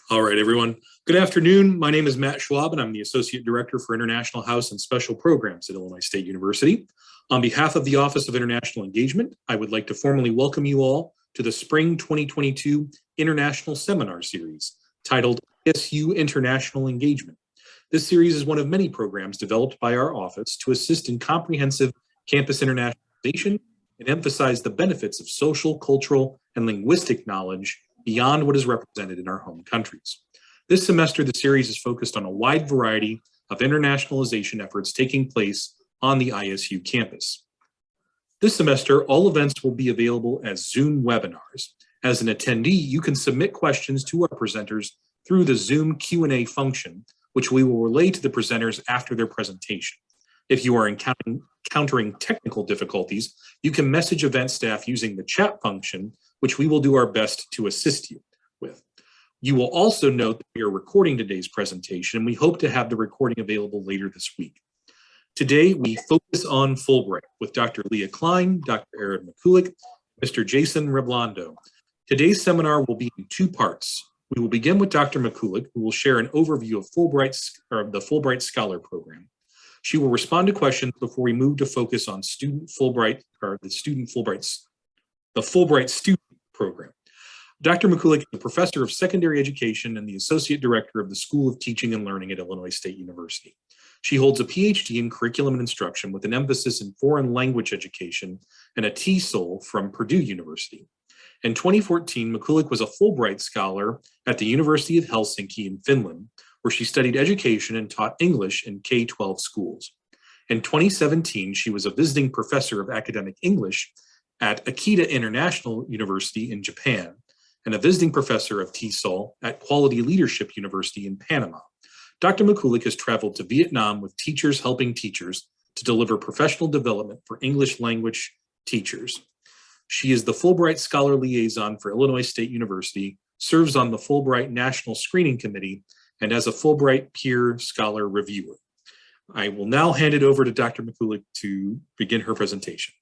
All right, everyone. Good afternoon. My name is Matt Schwab, and I'm the Associate Director for International House and Special Programs at Illinois State University. On behalf of the Office of International Engagement, I would like to formally welcome you all to the Spring 2022 International Seminar Series, titled ISU International Engagement. This series is one of many programs developed by our office to assist in comprehensive campus internationalization and emphasize the benefits of social, cultural, and linguistic knowledge beyond what is represented in our home countries. This semester, the series is focused on a wide variety of internationalization efforts taking place on the ISU campus. This semester, all events will be available as Zoom webinars. As an attendee, you can submit questions to our presenters through the Zoom Q&A function, which we will relay to the presenters after their presentation. If you are encountering technical difficulties, you can message event staff using the chat function, which we will do our best to assist you with. You will also note that we are recording today's presentation, and we hope to have the recording available later this week. Today, we focus on Fulbright with Dr. Leah Cline, Dr. Aaron McElligott, Mr. Jason Reblando. Today's seminar will be in two parts. We will begin with Dr. Mikulec, who will share an overview of the Fulbright Scholar Program. She will respond to questions before we move to focus on the Fulbright Student Program. Dr. Mikulec is a professor of secondary education and the associate director of the School of Teaching and Learning at Illinois State University. She holds a PhD in curriculum and instruction with an emphasis in foreign language education and a TESOL from Purdue University. In 2014, Mikulec was a Fulbright Scholar at the University of Helsinki in Finland, where she studied education and taught English in K-12 schools. In 2017, she was a visiting professor of academic English at Akita International University in Japan, and a visiting professor of TESOL at Quality Leadership University in Panama. Dr. Mikulec has traveled to Vietnam with Teachers Helping Teachers to deliver professional development for English language teachers. She is the Fulbright Scholar Liaison for Illinois State University, serves on the Fulbright National Screening Committee, and as a Fulbright Peer Scholar Reviewer. I will now hand it over to Dr. Mikulec to begin her presentation.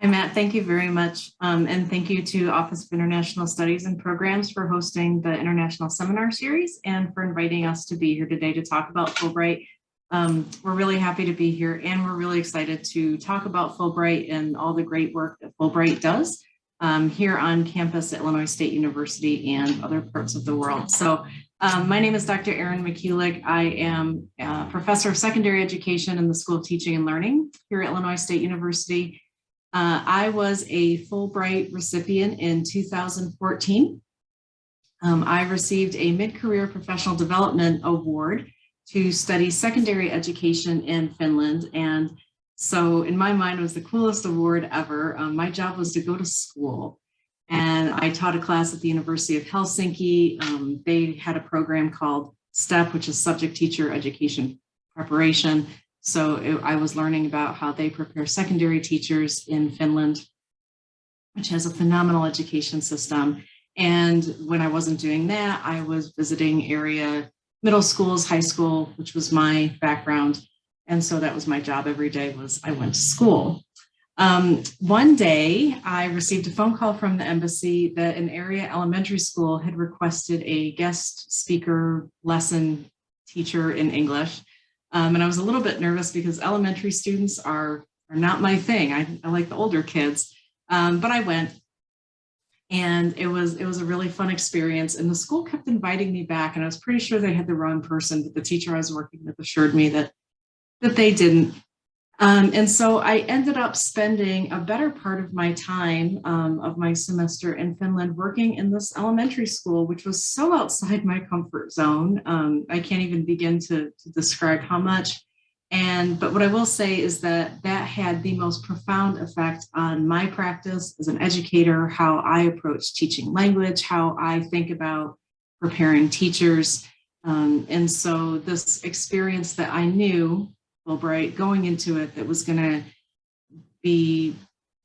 Hi, Matt. Thank you very much. And thank you to Office of International Studies and Programs for hosting the International Seminar Series and for inviting us to be here today to talk about Fulbright. We're really happy to be here, and we're really excited to talk about Fulbright and all the great work that Fulbright does here on campus at Illinois State University and other parts of the world. So my name is Dr. Aaron McElligott. I am a professor of secondary education in the School of Teaching and Learning here at Illinois State University. I was a Fulbright recipient in 2014. I received a mid-career professional development award to study secondary education in Finland. And so in my mind, it was the coolest award ever. My job was to go to school, and I taught a class at the University of Helsinki. They had a program called STEP, which is Subject Teacher Education Preparation. So I was learning about how they prepare secondary teachers in Finland, which has a phenomenal education system. And when I wasn't doing that, I was visiting area middle schools, high school, which was my background. And so that was my job every day, was I went to school. One day I received a phone call from the embassy that an area elementary school had requested a guest speaker lesson teacher in English. And I was a little bit nervous because elementary students are not my thing. I like the older kids, but I went, and it was a really fun experience. And the school kept inviting me back, and I was pretty sure they had the wrong person, but the teacher I was working with assured me that they didn't. And so I ended up spending a better part of my time of my semester in Finland working in this elementary school, which was so outside my comfort zone. I can't even begin to describe how much. But what I will say is that had the most profound effect on my practice as an educator, how I approach teaching language, how I think about preparing teachers. And so this experience that I knew, Fulbright, going into it, that was going to be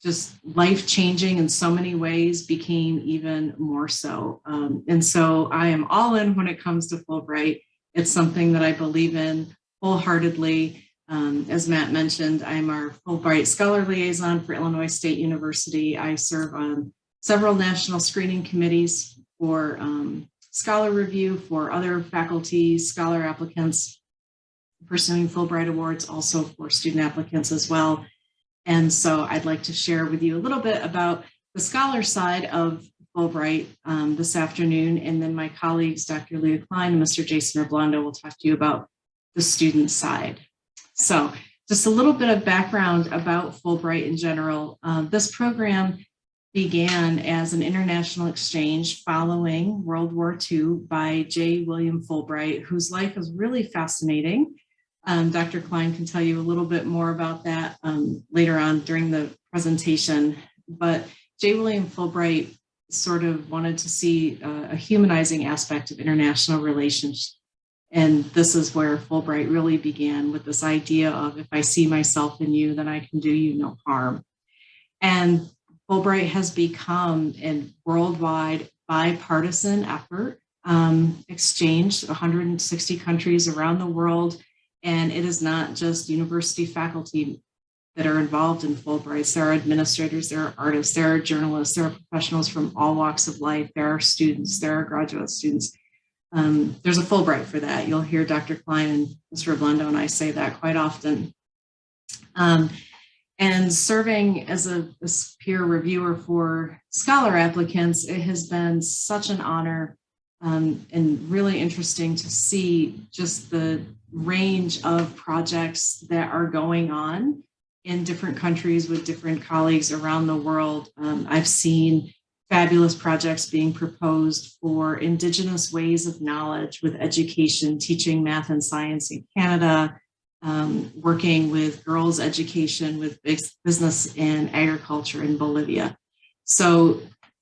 just life-changing in so many ways, became even more so. And so I am all in when it comes to Fulbright. It's something that I believe in wholeheartedly. As Matt mentioned, I'm our Fulbright Scholar Liaison for Illinois State University. I serve on several national screening committees for scholar review for other faculty, scholar applicants pursuing Fulbright Awards, also for student applicants as well. And so I'd like to share with you a little bit about the scholar side of Fulbright this afternoon, and then my colleagues, Dr. Leah Cline and Mr. Jason Reblando, will talk to you about the student side. So just a little bit of background about Fulbright in general. This program began as an international exchange following World War II by J. William Fulbright, whose life was really fascinating. Dr. Cline can tell you a little bit more about that later on during the presentation. But J. William Fulbright sort of wanted to see a humanizing aspect of international relations. And this is where Fulbright really began, with this idea of, if I see myself in you, then I can do you no harm. And Fulbright has become a worldwide bipartisan effort, exchanged 160 countries around the world. And it is not just university faculty that are involved in Fulbrights. There are administrators, there are artists, there are journalists, there are professionals from all walks of life, there are students, there are graduate students. There's a Fulbright for that. You'll hear Dr. Cline and Mr. Reblando and I say that quite often. And serving as a peer reviewer for scholar applicants, it has been such an honor and really interesting to see just the range of projects that are going on in different countries with different colleagues around the world. I've seen fabulous projects being proposed for Indigenous ways of knowledge with education, teaching math and science in Canada, working with girls' education with business and agriculture in Bolivia. So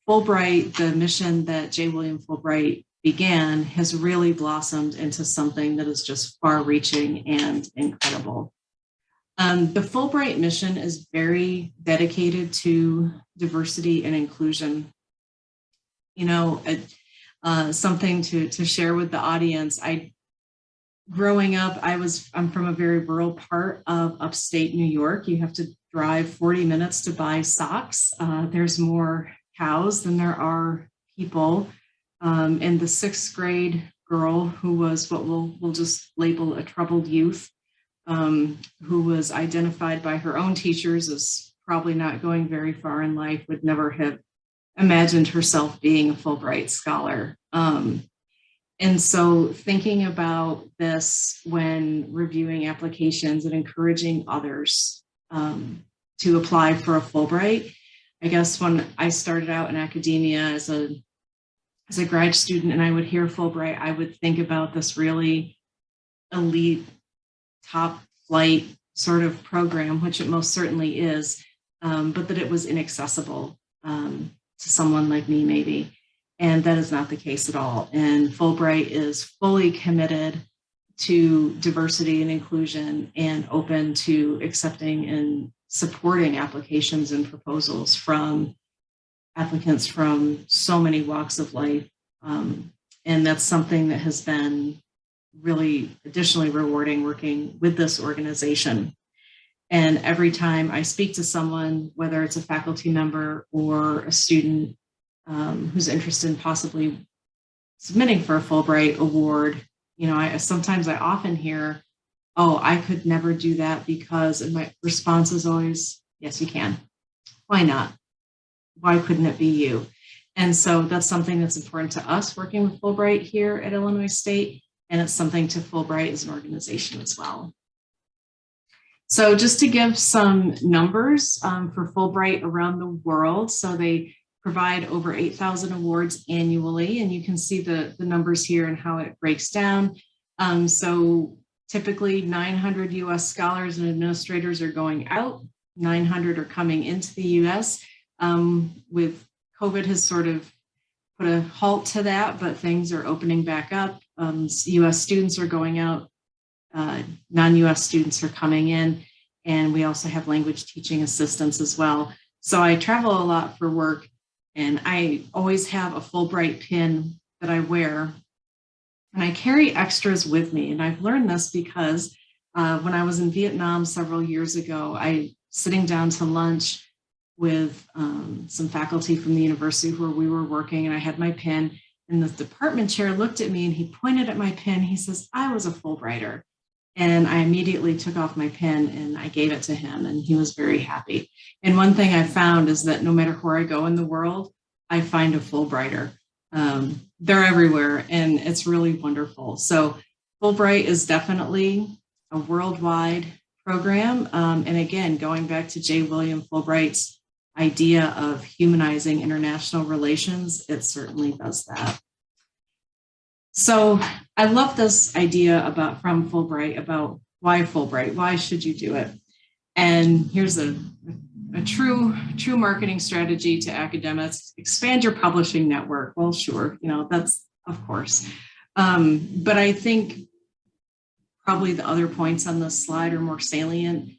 Fulbright, the mission that J. William Fulbright began, has really blossomed into something that is just far-reaching and incredible. The Fulbright mission is very dedicated to diversity and inclusion. You know, something to share with the audience. Growing up, I'm from a very rural part of upstate New York. You have to drive 40 minutes to buy socks. There's more cows than there are people. And the 6th grade girl, who was what we'll just label a troubled youth, who was identified by her own teachers as probably not going very far in life, would never have imagined herself being a Fulbright scholar. And so thinking about this when reviewing applications and encouraging others to apply for a Fulbright, I guess when I started out in academia as a grad student and I would hear Fulbright, I would think about this really elite, top flight sort of program, which it most certainly is, but that it was inaccessible to someone like me, maybe. And that is not the case at all. And Fulbright is fully committed to diversity and inclusion and open to accepting and supporting applications and proposals from applicants from so many walks of life. And that's something that has been really additionally rewarding working with this organization. And every time I speak to someone, whether it's a faculty member or a student who's interested in possibly submitting for a Fulbright award, you know, I often hear, oh, I could never do that because, and my response is always, yes, you can. Why not? Why couldn't it be you? And so that's something that's important to us working with Fulbright here at Illinois State, and it's something to Fulbright as an organization as well. So just to give some numbers for Fulbright around the world, so they provide over 8,000 awards annually, and you can see the numbers here and how it breaks down. So typically 900 US scholars and administrators are going out, 900 are coming into the US. With COVID has sort of put a halt to that, but things are opening back up. US students are going out, non-US students are coming in, and we also have language teaching assistants as well. So I travel a lot for work, and I always have a Fulbright pin that I wear, and I carry extras with me. And I've learned this because when I was in Vietnam several years ago, sitting down to lunch with some faculty from the university where we were working, and I had my pin, And the department chair looked at me and he pointed at my pin. He says, I was a Fulbrighter. And I immediately took off my pin and I gave it to him, and he was very happy. And one thing I found is that no matter where I go in the world, I find a Fulbrighter. They're everywhere, and it's really wonderful. So Fulbright is definitely a worldwide program. And again, going back to J. William Fulbright's idea of humanizing international relations, it certainly does that. So I love this idea from Fulbright about why Fulbright, why should you do it? And here's a true marketing strategy to academics: expand your publishing network. Well, sure, that's of course. But I think probably the other points on this slide are more salient.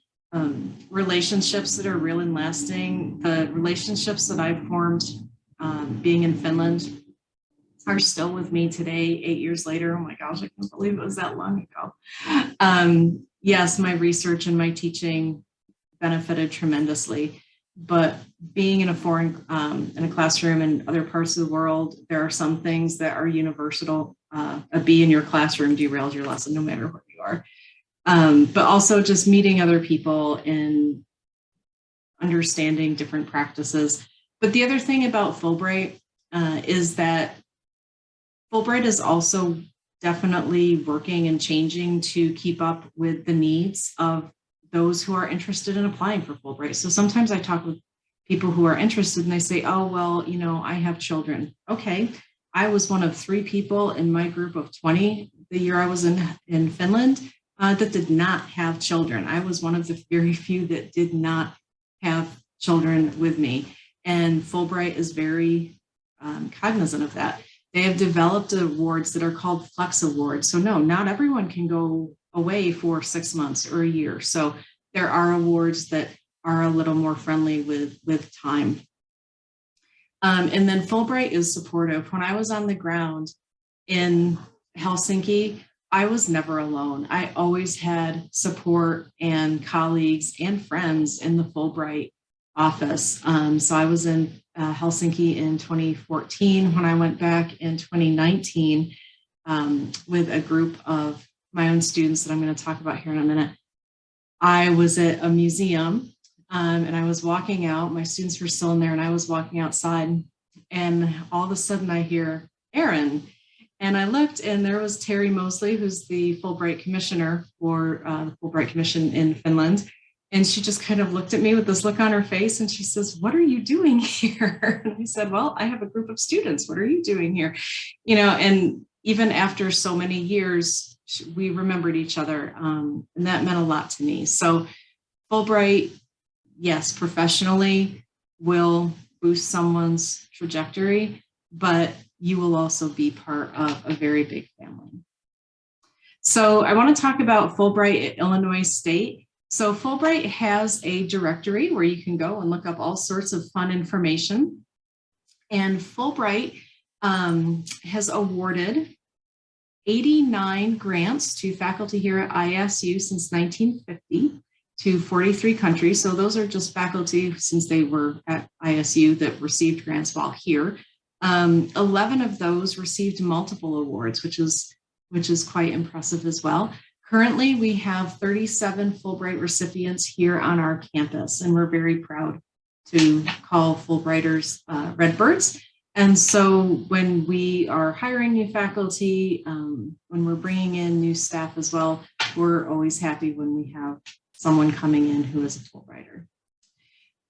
Relationships that are real and lasting. The relationships that I've formed being in Finland are still with me today, 8 years later. Oh my gosh, I can't believe it was that long ago. Yes, my research and my teaching benefited tremendously, but being in a classroom in other parts of the world, there are some things that are universal. A B in your classroom derails your lesson no matter where you are. But also just meeting other people and understanding different practices. But the other thing about Fulbright is that Fulbright is also definitely working and changing to keep up with the needs of those who are interested in applying for Fulbright. So sometimes I talk with people who are interested and they say, oh, well, I have children. Okay, I was one of 3 people in my group of 20 the year I was in Finland that did not have children. I was one of the very few that did not have children with me. And Fulbright is very cognizant of that. They have developed awards that are called Flex Awards. So no, not everyone can go away for 6 months or a year. So there are awards that are a little more friendly with time. And then Fulbright is supportive. When I was on the ground in Helsinki, I was never alone. I always had support and colleagues and friends in the Fulbright office. So I was in Helsinki in 2014. When I went back in 2019 with a group of my own students that I'm going to talk about here in a minute, I was at a museum and I was walking out. My students were still in there and I was walking outside, and all of a sudden I hear Erin. And I looked and there was Terry Mosley, who's the Fulbright commissioner for the Fulbright Commission in Finland. And she just kind of looked at me with this look on her face and she says, what are you doing here? And I said, well, I have a group of students. What are you doing here? And even after so many years, we remembered each other. And that meant a lot to me. So Fulbright, yes, professionally will boost someone's trajectory, but you will also be part of a very big family. So I want to talk about Fulbright at Illinois State. So Fulbright has a directory where you can go and look up all sorts of fun information. And Fulbright has awarded 89 grants to faculty here at ISU since 1950 to 43 countries. So those are just faculty since they were at ISU that received grants while here. 11 of those received multiple awards, which is quite impressive as well. Currently, we have 37 Fulbright recipients here on our campus, and we're very proud to call Fulbrighters Redbirds. And so when we are hiring new faculty, when we're bringing in new staff as well, we're always happy when we have someone coming in who is a Fulbrighter.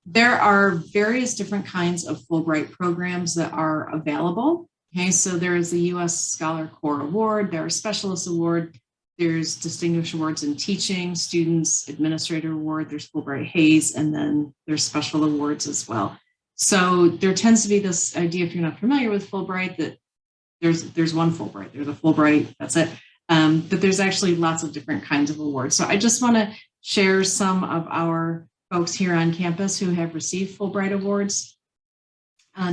There are various different kinds of Fulbright programs that are available. Okay, so there is the U.S. Scholar Corps Award, there are Specialist Award, there's Distinguished Awards in Teaching, Students Administrator Award, there's Fulbright Hayes, and then there's special awards as well. So there tends to be this idea, if you're not familiar with Fulbright, that there's one Fulbright, there's a Fulbright, that's it. But there's actually lots of different kinds of awards. So I just want to share some of our folks here on campus who have received Fulbright Awards.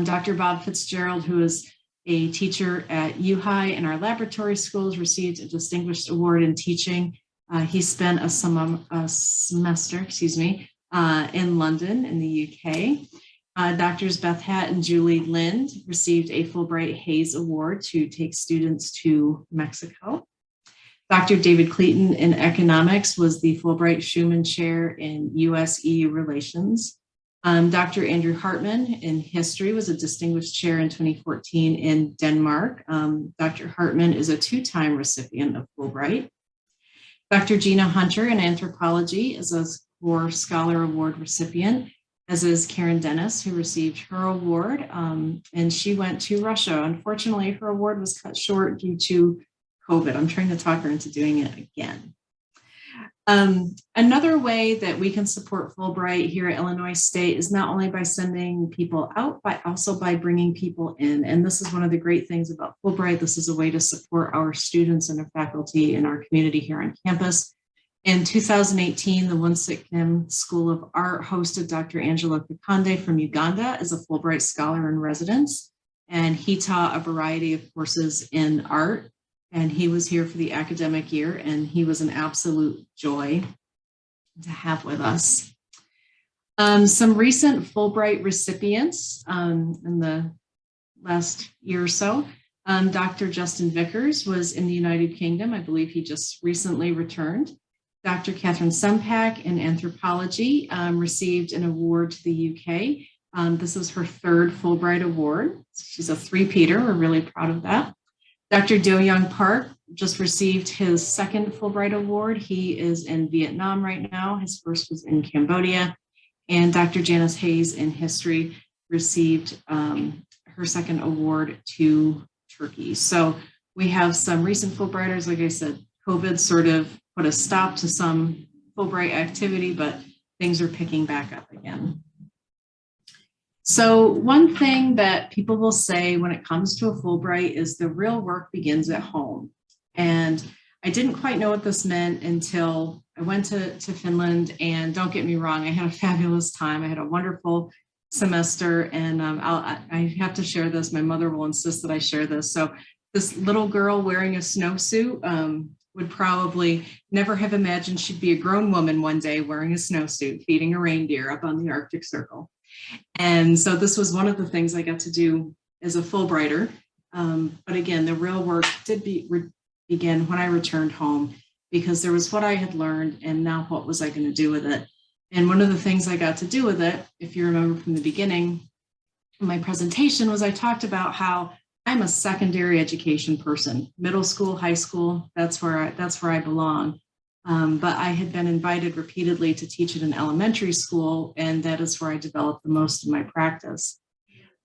Dr. Bob Fitzgerald, who is a teacher at U-High in our laboratory schools, received a Distinguished Award in Teaching. He spent a semester, in London in the UK. Doctors Beth Hatt and Julie Lind received a Fulbright Hayes Award to take students to Mexico. Dr. David Clayton in economics was the Fulbright Schumann Chair in US-EU relations. Dr. Andrew Hartman in history was a distinguished chair in 2014 in Denmark. Dr. Hartman is a two-time recipient of Fulbright. Dr. Gina Hunter in anthropology is a Core Scholar Award recipient, as is Karen Dennis, who received her award, and she went to Russia. Unfortunately, her award was cut short due to COVID. I'm trying to talk her into doing it again. Another way that we can support Fulbright here at Illinois State is not only by sending people out, but also by bringing people in. And this is one of the great things about Fulbright. This is a way to support our students and our faculty in our community here on campus. In 2018, the Woonsocket School of Art hosted Dr. Angelo Kakande from Uganda as a Fulbright Scholar in Residence. And he taught a variety of courses in art. And he was here for the academic year, and he was an absolute joy to have with us. Some recent Fulbright recipients in the last year or so. Dr. Justin Vickers was in the United Kingdom. I believe he just recently returned. Dr. Catherine Sempak in anthropology received an award to the UK. This is her third Fulbright award. She's a three-peater. We're really proud of that. Dr. Do Young Park just received his second Fulbright Award. He is in Vietnam right now. His first was in Cambodia. And Dr. Janice Hayes in history received her second award to Turkey. So we have some recent Fulbrighters. Like I said, COVID sort of put a stop to some Fulbright activity, but things are picking back up again. So one thing that people will say when it comes to a Fulbright is the real work begins at home. And I didn't quite know what this meant until I went to Finland, and don't get me wrong, I had a fabulous time. I had a wonderful semester, and I have to share this. My mother will insist that I share this. So this little girl wearing a snowsuit would probably never have imagined she'd be a grown woman one day wearing a snowsuit, feeding a reindeer up on the Arctic Circle. And so this was one of the things I got to do as a Fulbrighter. But again, the real work did begin when I returned home, because there was what I had learned, and now what was I going to do with it? And one of the things I got to do with it, if you remember from the beginning, my presentation was I talked about how I'm a secondary education person, middle school, high school, that's where I belong. But I had been invited repeatedly to teach at an elementary school, and that is where I developed the most of my practice.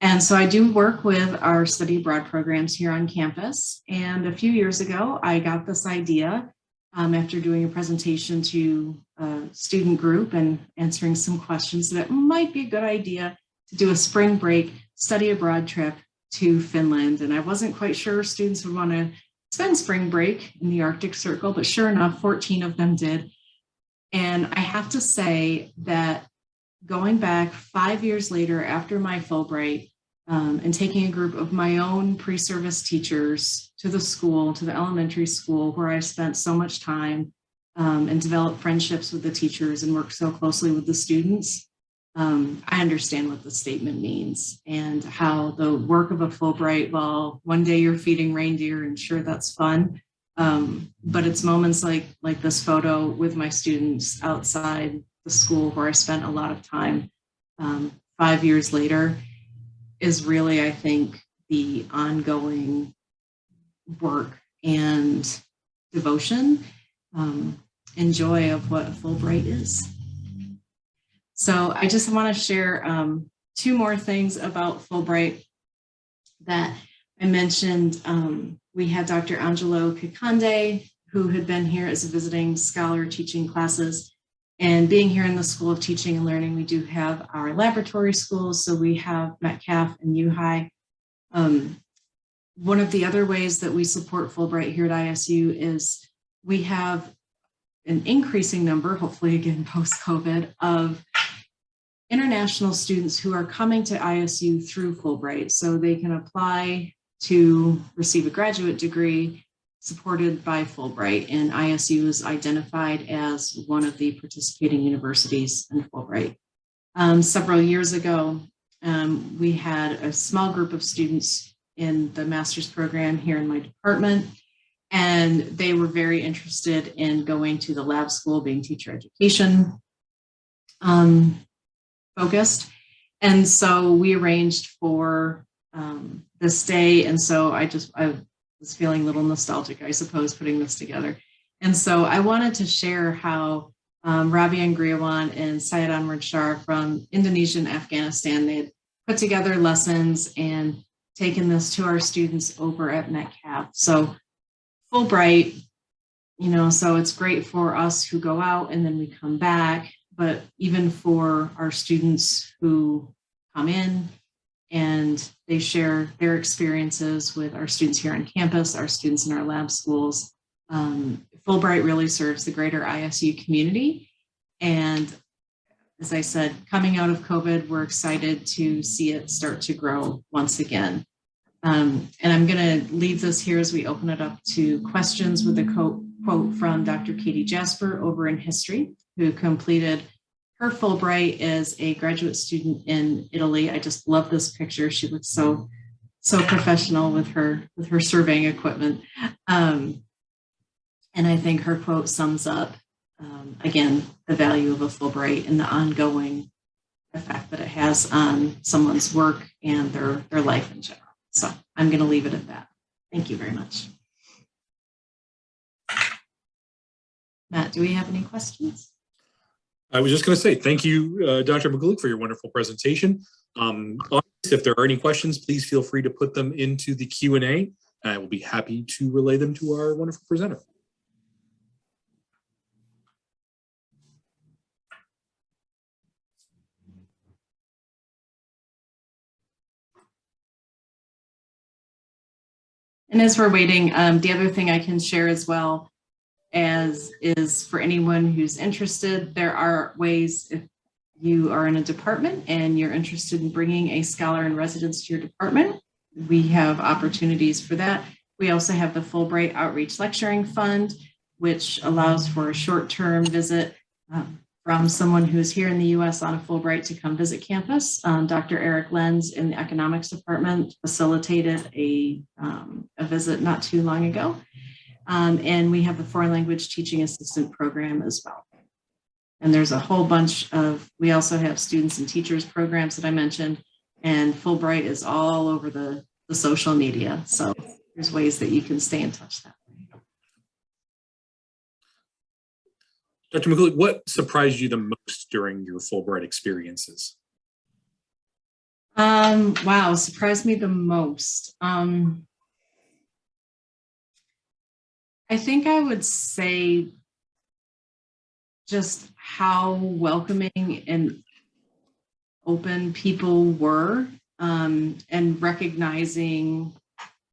And so I do work with our study abroad programs here on campus. And a few years ago, I got this idea after doing a presentation to a student group and answering some questions that it might be a good idea to do a spring break study abroad trip to Finland. And I wasn't quite sure students would want to spend spring break in the Arctic Circle, but sure enough, 14 of them did. And I have to say that going back 5 years later after my Fulbright, and taking a group of my own pre-service teachers to the school, to the elementary school, where I spent so much time and developed friendships with the teachers and worked so closely with the students, I understand what the statement means and how the work of a Fulbright, well, one day you're feeding reindeer, and sure, that's fun. But it's moments like this photo with my students outside the school where I spent a lot of time 5 years later is really, I think, the ongoing work and devotion and joy of what a Fulbright is. So I just want to share two more things about Fulbright that I mentioned. We had Dr. Angelo Kakande, who had been here as a visiting scholar teaching classes. And being here in the School of Teaching and Learning, we do have our laboratory schools. So we have Metcalf and U-High. One of the other ways that we support Fulbright here at ISU is we have an increasing number, hopefully again post-COVID, of international students who are coming to ISU through Fulbright. So they can apply to receive a graduate degree supported by Fulbright, and ISU is identified as one of the participating universities in Fulbright. Several years ago, we had a small group of students in the master's program here in my department, and they were very interested in going to the lab school, being teacher education focused. And so we arranged for this day. And so I was feeling a little nostalgic, I suppose, putting this together. And so I wanted to share how Rabian Griawan and Syed Anwar Shah from Indonesia and Afghanistan, they had put together lessons and taken this to our students over at Metcalf. So Fulbright, so it's great for us who go out and then we come back, but even for our students who come in and they share their experiences with our students here on campus, our students in our lab schools. Fulbright really serves the greater ISU community. And as I said, coming out of COVID, we're excited to see it start to grow once again. And I'm going to leave this here as we open it up to questions with a quote from Dr. Katie Jasper over in history, who completed her Fulbright as a graduate student in Italy. I just love this picture. She looks so professional with her surveying equipment. And I think her quote sums up, again, the value of a Fulbright and the ongoing effect that it has on someone's work and their life in general. So I'm going to leave it at that. Thank you very much. Matt, do we have any questions? I was just going to say, thank you, Dr. Mikulec, for your wonderful presentation. If there are any questions, please feel free to put them into the Q&A. I will be happy to relay them to our wonderful presenter. And as we're waiting, the other thing I can share as well is for anyone who's interested, there are ways, if you are in a department and you're interested in bringing a scholar in residence to your department, we have opportunities for that. We also have the Fulbright Outreach Lecturing Fund, which allows for a short-term visit from someone who's here in the US on a Fulbright to come visit campus. Dr. Eric Lenz in the economics department facilitated a visit not too long ago. And we have the foreign language teaching assistant program as well. And there's a whole bunch of, we also have students and teachers programs that I mentioned, and Fulbright is all over the social media. So there's ways that you can stay in touch that way. Dr. Mikulec, what surprised you the most during your Fulbright experiences? Wow, surprised me the most. I think I would say just how welcoming and open people were, and recognizing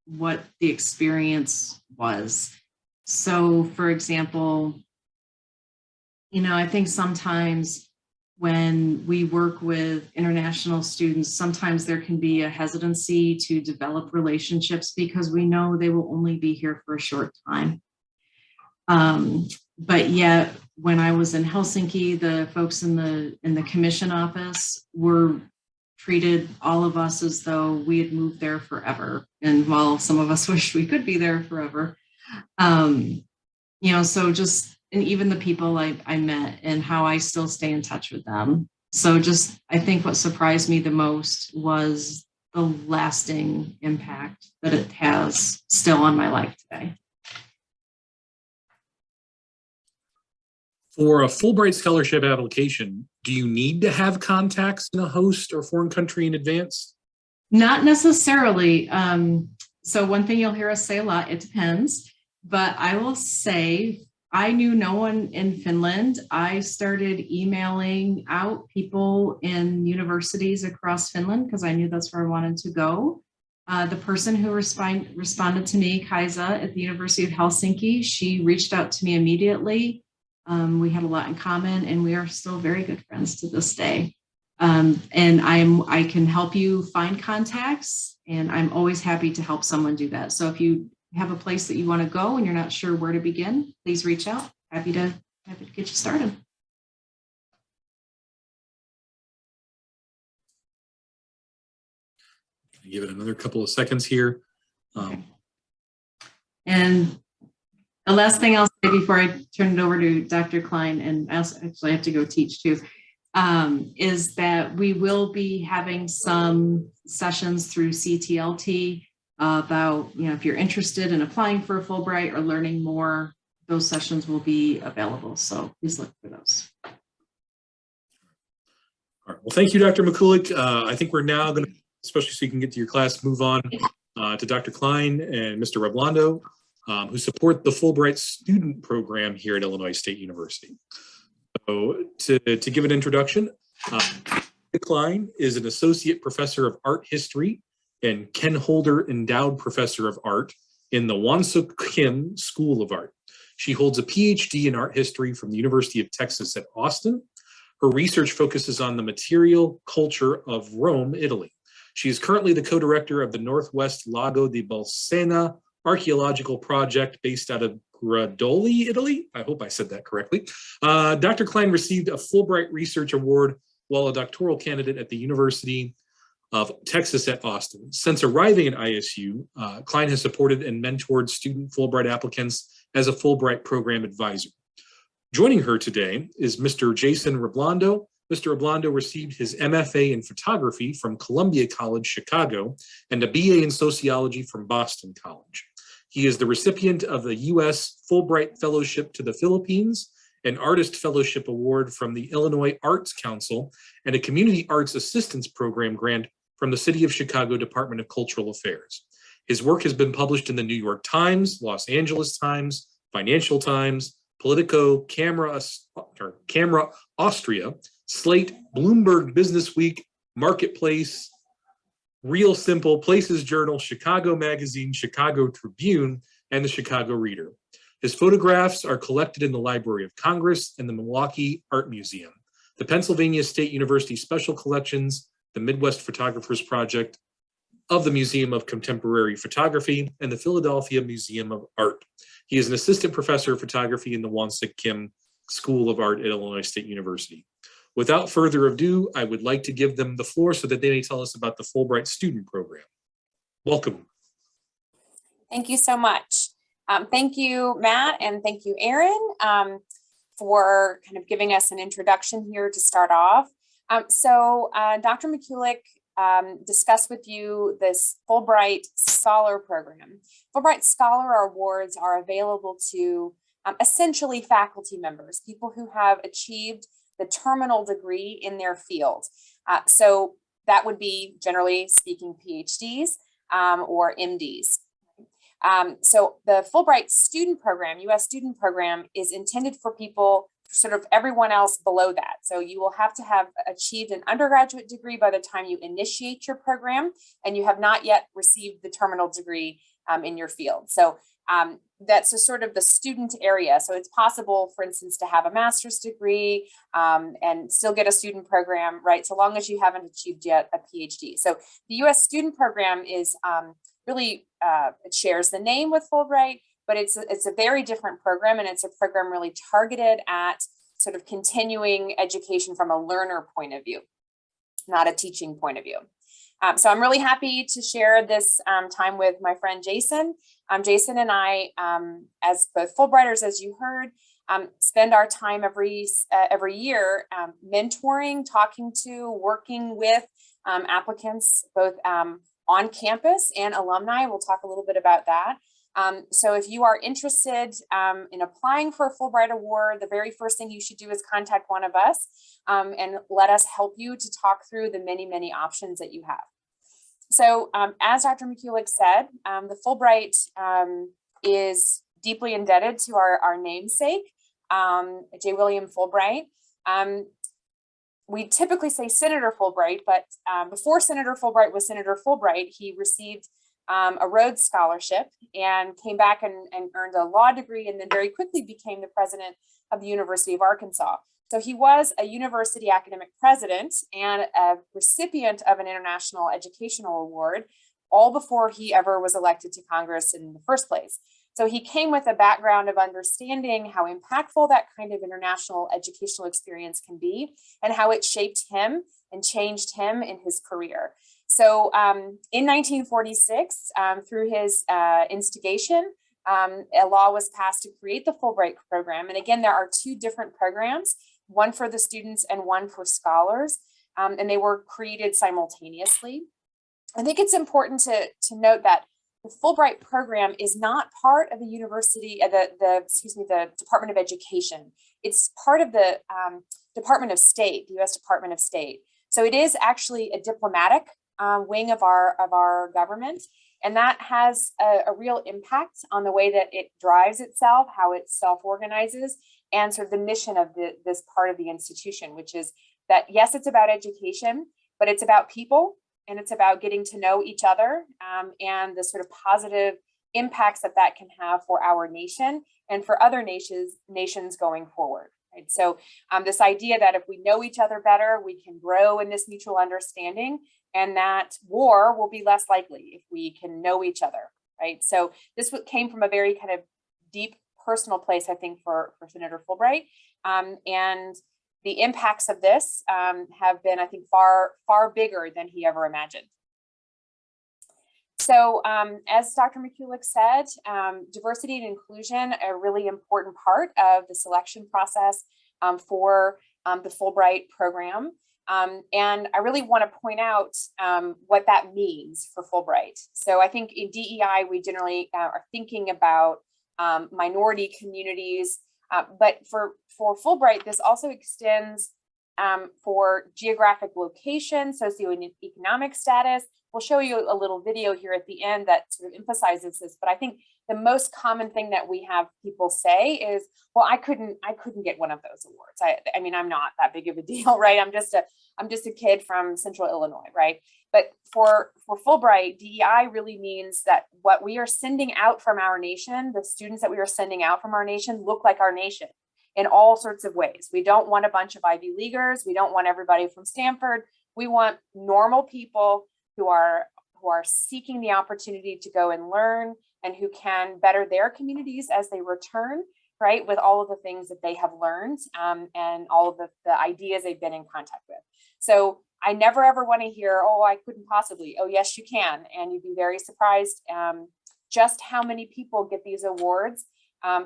what the experience was. So, for example, I think sometimes when we work with international students, sometimes there can be a hesitancy to develop relationships because we know they will only be here for a short time. But yet, when I was in Helsinki, the folks in the commission office were treated all of us as though we had moved there forever. And while some of us wish we could be there forever, so just, and even the people I met and how I still stay in touch with them. So just, I think what surprised me the most was the lasting impact that it has still on my life today. For a Fulbright scholarship application, do you need to have contacts in a host or foreign country in advance? Not necessarily. So one thing you'll hear us say a lot, it depends, but I will say I knew no one in Finland. I started emailing out people in universities across Finland because I knew that's where I wanted to go. The person who responded to me, Kaisa at the University of Helsinki, she reached out to me immediately. We had a lot in common and we are still very good friends to this day. And I can help you find contacts, and I'm always happy to help someone do that. So if you have a place that you want to go and you're not sure where to begin, please reach out. Happy to get you started. Give it another couple of seconds here. And the last thing I'll say before I turn it over to Dr. Cline, and I also actually have to go teach too, is that we will be having some sessions through CTLT about, if you're interested in applying for a Fulbright or learning more, those sessions will be available. So please look for those. All right. Well, thank you, Dr. Mikulec. I think we're now going to, especially so you can get to your class, move on to Dr. Cline and Mr. Reblando, who support the Fulbright student program here at Illinois State University. So to give an introduction, Cline is an associate professor of art history and Ken Holder Endowed Professor of Art in the Wonsuk Kim School of Art. She holds a PhD in art history from the University of Texas at Austin. Her research focuses on the material culture of Rome, Italy. She is currently the co-director of the Northwest Lago di Bolsena archaeological project based out of Gradoli, Italy. I hope I said that correctly. Dr. Cline received a Fulbright Research Award while a doctoral candidate at the University of Texas at Austin. Since arriving at ISU, Cline has supported and mentored student Fulbright applicants as a Fulbright program advisor. Joining her today is Mr. Jason Reblando. Mr. Reblando received his MFA in photography from Columbia College, Chicago, and a BA in sociology from Boston College. He is the recipient of the U.S. Fulbright Fellowship to the Philippines, an Artist Fellowship Award from the Illinois Arts Council, and a Community Arts Assistance Program grant from the City of Chicago Department of Cultural Affairs. His work has been published in the New York Times, Los Angeles Times, Financial Times, Politico, Camera Austria, Slate, Bloomberg Businessweek, Marketplace, Real Simple, Places Journal, Chicago Magazine, Chicago Tribune, and the Chicago Reader. His photographs are collected in the Library of Congress and the Milwaukee Art Museum, the Pennsylvania State University Special Collections, the Midwest Photographers Project of the Museum of Contemporary Photography, and the Philadelphia Museum of Art. He is an assistant professor of photography in the Wonsuk Kim School of Art at Illinois State University. Without further ado, I would like to give them the floor so that they may tell us about the Fulbright student program. Welcome. Thank you so much. Thank you, Matt, and thank you, Erin, for kind of giving us an introduction here to start off. Dr. Mikulec discussed with you this Fulbright Scholar Program. Fulbright Scholar Awards are available to essentially faculty members, people who have achieved the terminal degree in their field. So that would be, generally speaking, PhDs or MDs. So the Fulbright student program, US student program, is intended for people, sort of everyone else below that. So you will have to have achieved an undergraduate degree by the time you initiate your program, and you have not yet received the terminal degree in your field. So that's a sort of the student area. So it's possible, for instance, to have a master's degree and still get a student program, right? So long as you haven't achieved yet a PhD. So the US student program is really, it shares the name with Fulbright, but it's a very different program, and it's a program really targeted at sort of continuing education from a learner point of view, not a teaching point of view. So I'm really happy to share this time with my friend Jason. Jason and I, as both Fulbrighters, as you heard, spend our time every year mentoring, talking to, working with applicants, both on campus and alumni. We'll talk a little bit about that. So if you are interested in applying for a Fulbright Award, the very first thing you should do is contact one of us and let us help you to talk through the many, many options that you have. So as Dr. Mikulec said, the Fulbright is deeply indebted to our namesake, J. William Fulbright. We typically say Senator Fulbright, but before Senator Fulbright was Senator Fulbright, he received a Rhodes Scholarship and came back and earned a law degree, and then very quickly became the president of the University of Arkansas. So he was a university academic president and a recipient of an International Educational Award, all before he ever was elected to Congress in the first place. So he came with a background of understanding how impactful that kind of international educational experience can be and how it shaped him and changed him in his career. So in 1946, through his instigation, a law was passed to create the Fulbright program. And again, there are two different programs, one for the students and one for scholars, and they were created simultaneously. I think it's important to note that the Fulbright program is not part of the university, the Department of Education. It's part of the Department of State, the U.S. Department of State. So it is actually a diplomatic wing of our government, and that has a real impact on the way that it drives itself, how it self-organizes, and sort of the mission of this part of the institution, which is that, yes, it's about education, but it's about people, and it's about getting to know each other, and the sort of positive impacts that that can have for our nation and for other nations going forward. Right? So this idea that if we know each other better, we can grow in this mutual understanding, and that war will be less likely if we can know each other. Right? So this came from a very kind of deep personal place, I think, for Senator Fulbright, and the impacts of this have been, I think, far bigger than he ever imagined. So as Dr. Mikulec said, diversity and inclusion are a really important part of the selection process for the Fulbright program. And I really want to point out what that means for Fulbright. So I think in DEI, we generally are thinking about minority communities, but for Fulbright, this also extends for geographic location, socioeconomic status. We'll show you a little video here at the end that sort of emphasizes this, but I think the most common thing that we have people say is, well, I couldn't get one of those awards. I mean, I'm not that big of a deal, right? I'm just a kid from Central Illinois, right? But for Fulbright, DEI really means that what we are sending out from our nation, the students that we are sending out from our nation, look like our nation in all sorts of ways. We don't want a bunch of Ivy Leaguers. We don't want everybody from Stanford. We want normal people who are seeking the opportunity to go and learn, and who can better their communities as they return, right, with all of the things that they have learned, and all of the ideas they've been in contact with. So I never ever want to hear, oh, I couldn't possibly. Oh, yes, you can. And you'd be very surprised just how many people get these awards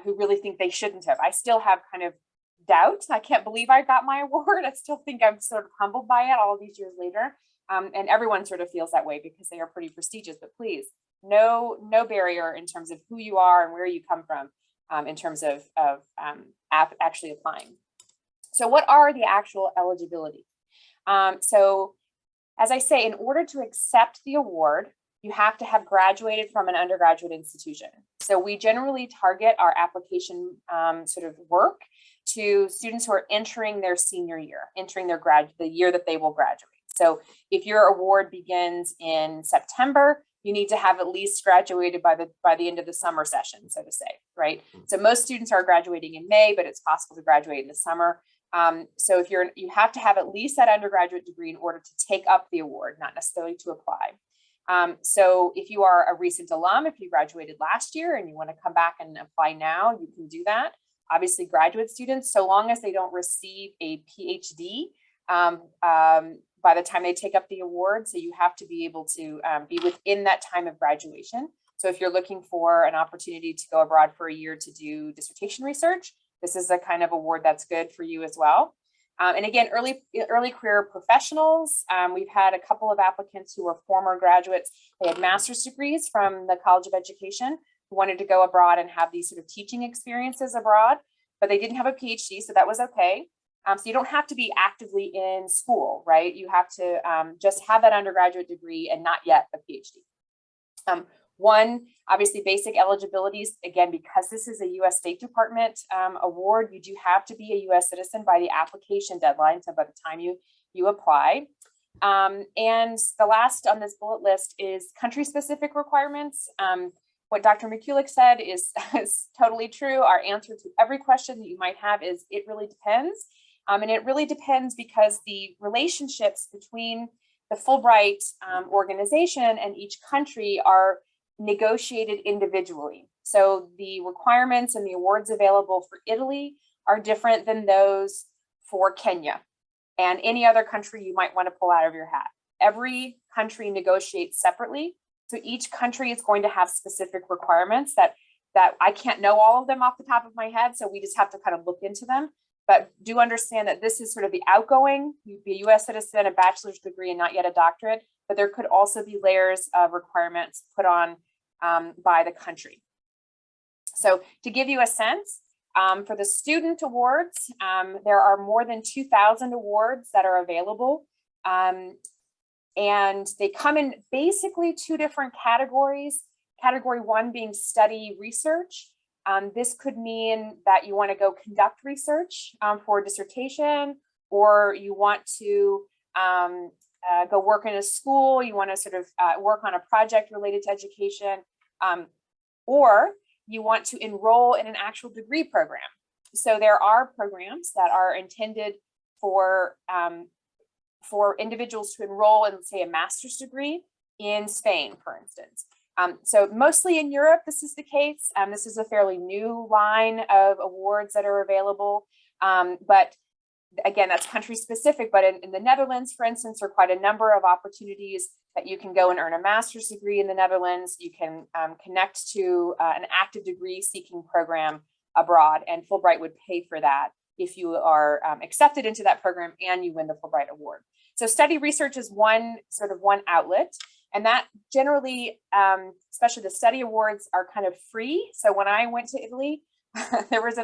who really think they shouldn't have. I still have kind of doubt. I can't believe I got my award. I still think I'm sort of humbled by it all these years later. And everyone sort of feels that way because they are pretty prestigious, but please, no barrier in terms of who you are and where you come from in terms of actually applying. So what are the actual eligibility? So as I say, in order to accept the award, you have to have graduated from an undergraduate institution. So we generally target our application sort of work to students who are entering their senior year, entering the year that they will graduate. So if your award begins in September, you need to have at least graduated by the end of the summer session, so to say, right? So most students are graduating in May, but it's possible to graduate in the summer. So if you have to have at least that undergraduate degree in order to take up the award, not necessarily to apply. So if you are a recent alum, if you graduated last year and you want to come back and apply now, you can do that. Obviously, graduate students, so long as they don't receive a PhD by the time they take up the award, so you have to be able to be within that time of graduation. So if you're looking for an opportunity to go abroad for a year to do dissertation research, this is the kind of award that's good for you as well. And again, early career professionals, we've had a couple of applicants who were former graduates. They had master's degrees from the College of Education who wanted to go abroad and have these sort of teaching experiences abroad, but they didn't have a PhD, so that was okay. So you don't have to be actively in school, right? You have to just have that undergraduate degree and not yet a PhD. One, obviously basic eligibilities, again, because this is a US State Department award, you do have to be a US citizen by the application deadline, so by the time you apply. And the last on this bullet list is country-specific requirements. What Dr. Mikulec said is totally true. Our answer to every question that you might have is, it really depends. And it really depends because the relationships between the Fulbright organization and each country are negotiated individually. So the requirements and the awards available for Italy are different than those for Kenya and any other country you might want to pull out of your hat. Every country negotiates separately. So each country is going to have specific requirements that I can't know all of them off the top of my head. So we just have to kind of look into them. But do understand that this is sort of the outgoing, you'd be a US citizen, a bachelor's degree, and not yet a doctorate. But there could also be layers of requirements put on by the country. So to give you a sense, for the student awards, there are more than 2,000 awards that are available. And they come in basically two different categories. Category one being study research. This could mean that you want to go conduct research for a dissertation, or you want to go work in a school, you want to sort of work on a project related to education, or you want to enroll in an actual degree program. So there are programs that are intended for individuals to enroll in, say, a master's degree in Spain, for instance. So mostly in Europe, this is the case. This is a fairly new line of awards that are available. But again, that's country specific, but in the Netherlands, for instance, there are quite a number of opportunities that you can go and earn a master's degree in the Netherlands. You can connect to an active degree seeking program abroad, and Fulbright would pay for that if you are accepted into that program and you win the Fulbright Award. So study research is one outlet. And that generally, especially the study awards, are kind of free. So when I went to Italy, there was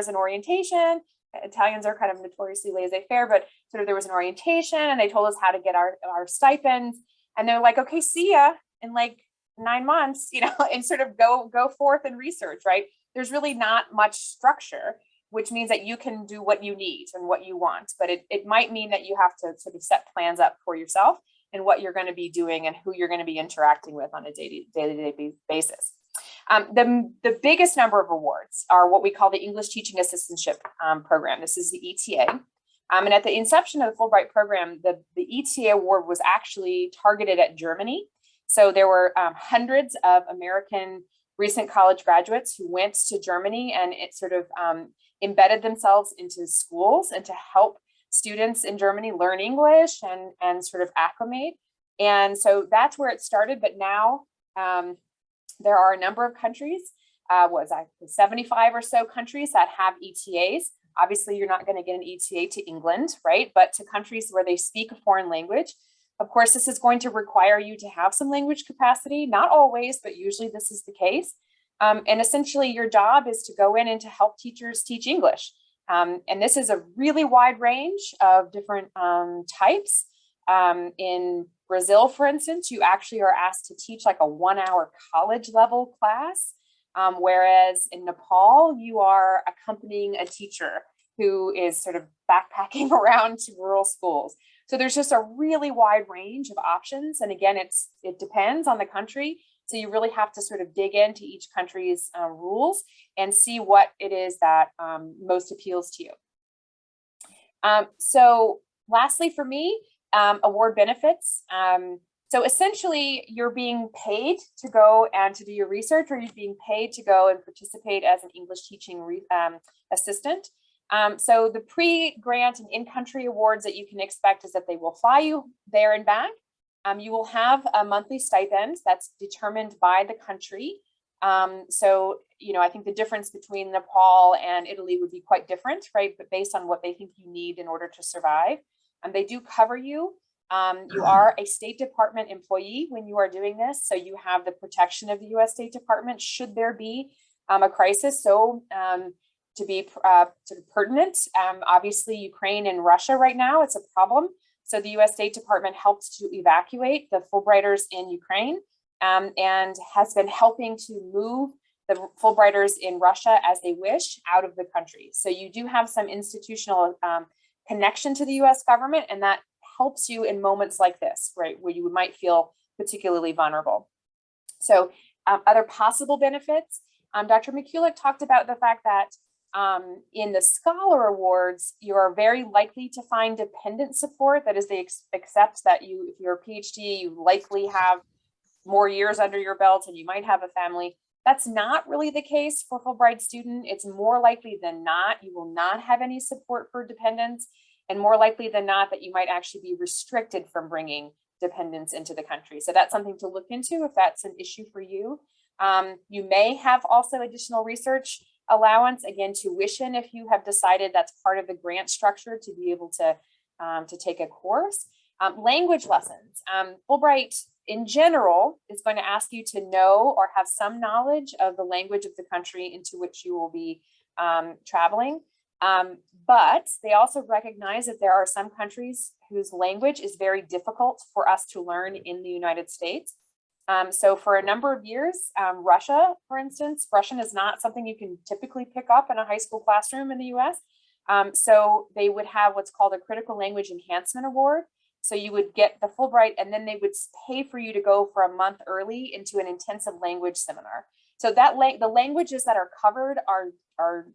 an orientation. Italians are kind of notoriously laissez-faire, but sort of there was an orientation, and they told us how to get our stipends. And they're like, okay, see ya in like 9 months, and sort of go forth and research, right? There's really not much structure, which means that you can do what you need and what you want, but it might mean that you have to sort of set plans up for yourself and what you're going to be doing and who you're going to be interacting with on a day-to-day basis. The biggest number of awards are what we call the English Teaching Assistantship Program. This is the ETA. And at the inception of the Fulbright program, the ETA award was actually targeted at Germany. So there were hundreds of American recent college graduates who went to Germany, and it sort of embedded themselves into schools and to help students in Germany learn English and sort of acclimate. And so that's where it started. But now there are a number of countries, 75 or so countries that have ETAs. Obviously, you're not going to get an ETA to England, right? But to countries where they speak a foreign language. Of course, this is going to require you to have some language capacity, not always, but usually this is the case. And essentially your job is to go in and to help teachers teach English. And this is a really wide range of different types. In Brazil, for instance, you actually are asked to teach like a 1-hour college level class. Whereas in Nepal, you are accompanying a teacher who is sort of backpacking around to rural schools. So there's just a really wide range of options. And again, it depends on the country. So you really have to sort of dig into each country's rules and see what it is that most appeals to you. So lastly, for me, award benefits. So essentially, you're being paid to go and to do your research, or you're being paid to go and participate as an English teaching assistant. So the pre-grant and in-country awards that you can expect is that they will fly you there and back. You will have a monthly stipend that's determined by the country. So, I think the difference between Nepal and Italy would be quite different, right? But based on what they think you need in order to survive. They do cover you. You are a State Department employee when you are doing this. So you have the protection of the US State Department should there be a crisis. So to be sort of pertinent, obviously Ukraine and Russia right now, it's a problem. So the US State Department helps to evacuate the Fulbrighters in Ukraine and has been helping to move the Fulbrighters in Russia as they wish out of the country. So you do have some institutional connection to the US government, and that helps you in moments like this, right, where you might feel particularly vulnerable. So other possible benefits, Dr. Mikulec talked about the fact that in the Scholar Awards, you are very likely to find dependent support. That is, they accept that if you're a PhD, you likely have more years under your belt and you might have a family. That's not really the case for Fulbright student. It's more likely than not, you will not have any support for dependents, and more likely than not that you might actually be restricted from bringing dependents into the country. So that's something to look into if that's an issue for you. You may have also additional research allowance, again, tuition, if you have decided that's part of the grant structure to be able to take a course. Language lessons. Fulbright in general is going to ask you to know or have some knowledge of the language of the country into which you will be traveling. But they also recognize that there are some countries whose language is very difficult for us to learn in the United States. So for a number of years, Russia, for instance, Russian is not something you can typically pick up in a high school classroom in the US. So they would have what's called a Critical Language Enhancement Award. So you would get the Fulbright, and then they would pay for you to go for a month early into an intensive language seminar. So that the languages that are covered are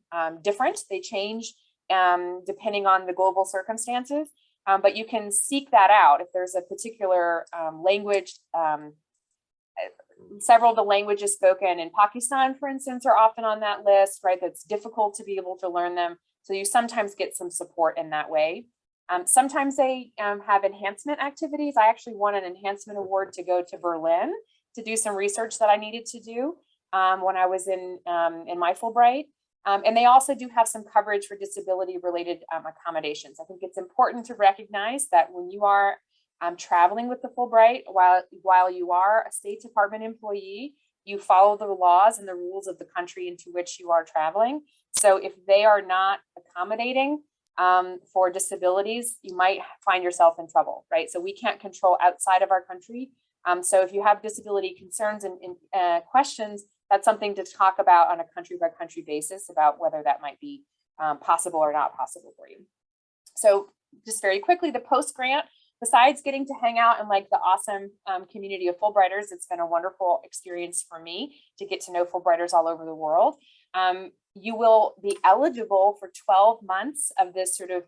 different. They change depending on the global circumstances, but you can seek that out if there's a particular language. Several of the languages spoken in Pakistan, for instance, are often on that list, right? That's difficult to be able to learn them. So you sometimes get some support in that way. Sometimes they have enhancement activities. I actually won an enhancement award to go to Berlin to do some research that I needed to do when I was in my Fulbright. And they also do have some coverage for disability related accommodations. I think it's important to recognize that when you are traveling with the Fulbright, while you are a State Department employee, you follow the laws and the rules of the country into which you are traveling. So if they are not accommodating for disabilities, you might find yourself in trouble, right? So we can't control outside of our country. So if you have disability concerns and questions, that's something to talk about on a country by country basis about whether that might be possible or not possible for you. So just very quickly, the post-grant, besides getting to hang out in like the awesome community of Fulbrighters, it's been a wonderful experience for me to get to know Fulbrighters all over the world. You will be eligible for 12 months of this sort of